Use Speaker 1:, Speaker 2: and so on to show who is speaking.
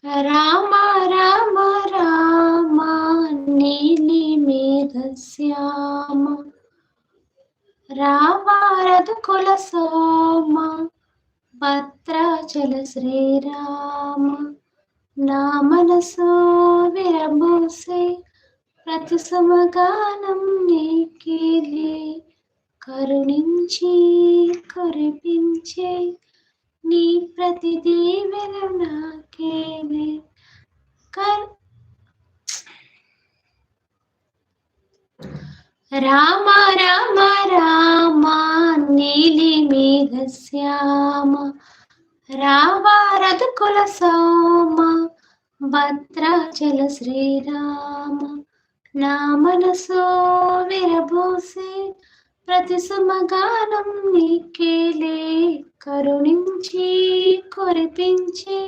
Speaker 1: రామ రామ రామ నీలి మేఘశ్యామ రావారధుకుల సోమ భద్రాచల శ్రీరామ నా మనసు విరబూసే ప్రతి సమగానం నీకేలే కరుణించి కురిపించే నీ ప్రతి దీవెన నాకేలే రామ రామ రామ నీలి మేఘశ్యామ రావారధుకుల సోమ భద్రాచల శ్రీరామ నా మనసు విరబూసే ప్రతి సమగానం నీకేలే కరుణించి కురిపించే